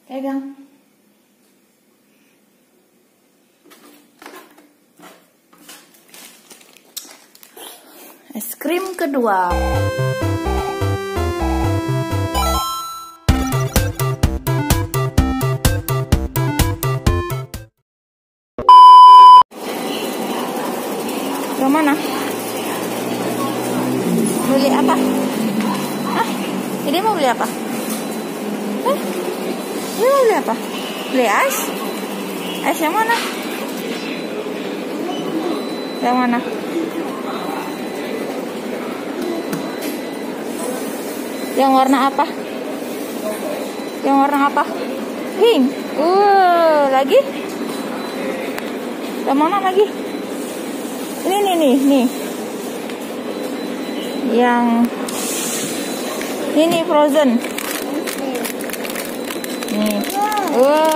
Pegang. Es krim kedua. Ke mana? Beli apa? Hah? Ini mau beli apa? Hah? Ini mau beli apa? Beli es? Es yang mana? Yang mana? Yang warna apa? Yang warna apa? Pink. Lagi? Yang mana lagi? Ini nih. Yang ini frozen. Nih.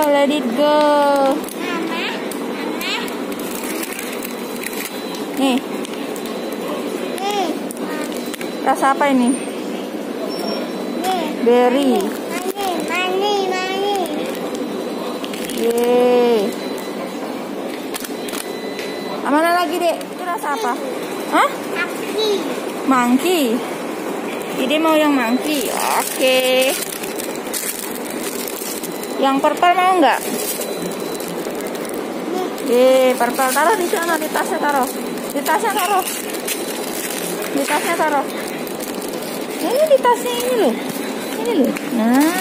Let it go. Nih. Rasa apa ini? Berry. Mani. Yeay. Mana lagi, Dek? Itu rasa apa? Hah? Monkey. Ide mau yang monkey. Oke. Yang purple mau nggak? Purple taruh di sana, di tasnya taruh. Di tasnya taruh. Di tasnya taruh. Ini di tasnya ini loh. Ini loh. Nah.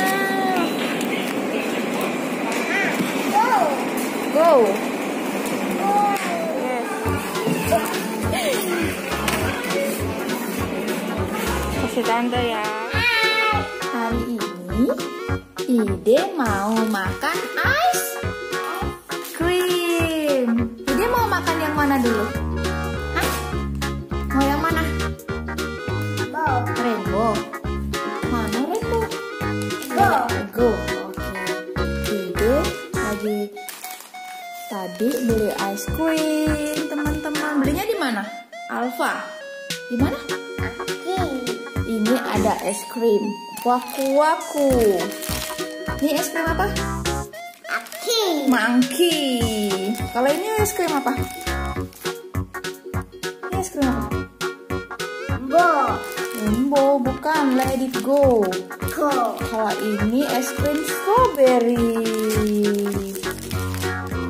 Go. Kasih tante ya. Hari ini Ide mau makan ice cream. Ide mau makan yang mana dulu? Hah? Mau yang mana? Rainbow. Mana rainbow? Go. Oke. Ide lagi tadi beli ice cream, teman-teman. Belinya di mana? Alfa. Di mana? Ini ada es krim waku-waku. Ini es krim apa? Monkey. Kalau ini es krim apa? Ini es krim apa? Rainbow, bukan. Let it go. Kalau ini es krim strawberry.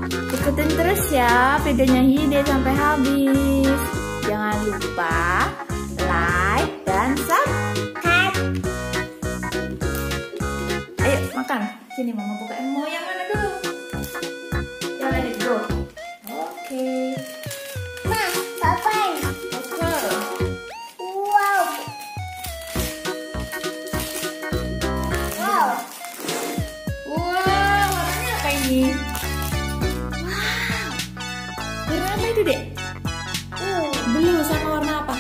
Ikutin terus ya videonya Hide sampai habis. Jangan lupa like dan subscribe. Ayo makan. Sini mama bukain. Mau yang mana dulu? Ya, let it go. Oke. Wow, warnanya apa ini? Warna apa itu, Dek? Blue sama warna apa?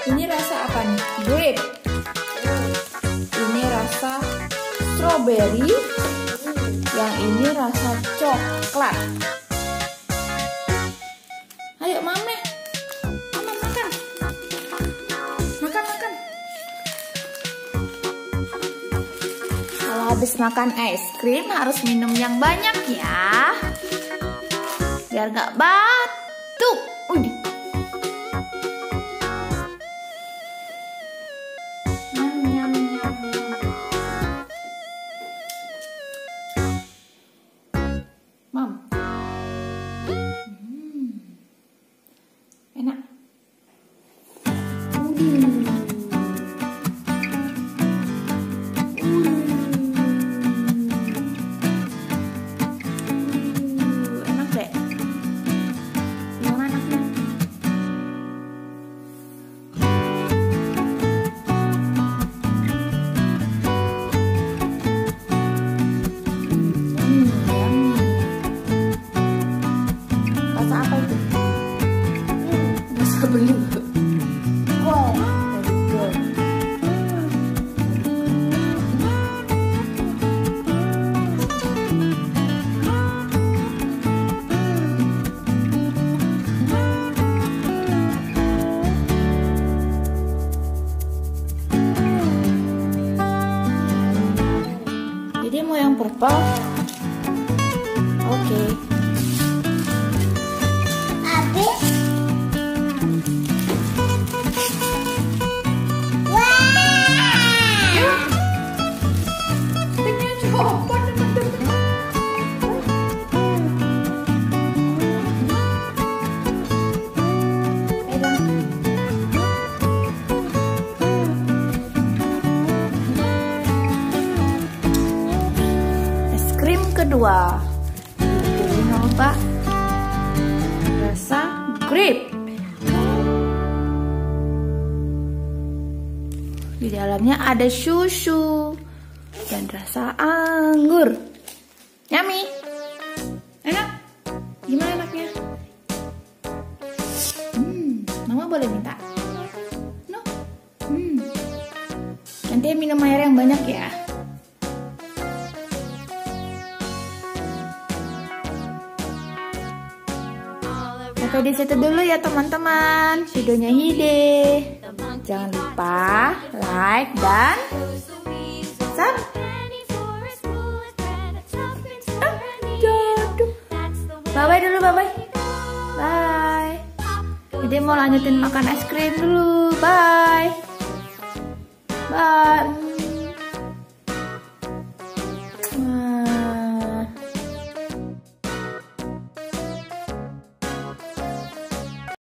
Ini rasa apa nih? Grape. Ini rasa strawberry. Yang ini rasa coklat. Ayo Mama. Mama makan. Makan. Kalau habis makan es krim harus minum yang banyak ya. Biar gak batuk. Mam. Enak. Enak deh. apel. Oke. Habis. Wah. Sticknya copot teman-teman. Es krim kedua. Jadi nyoba rasa grape. Di dalamnya ada susu dan rasa anggur. Yummy. Enak? Gimana enaknya? Mama boleh minta? No? Nanti minum air yang banyak ya. Sampai di situ dulu ya teman-teman videonya Hide. Jangan lupa like dan bye-bye dulu, bye-bye. Bye. Hide mau lanjutin makan es krim dulu. Bye. Bye.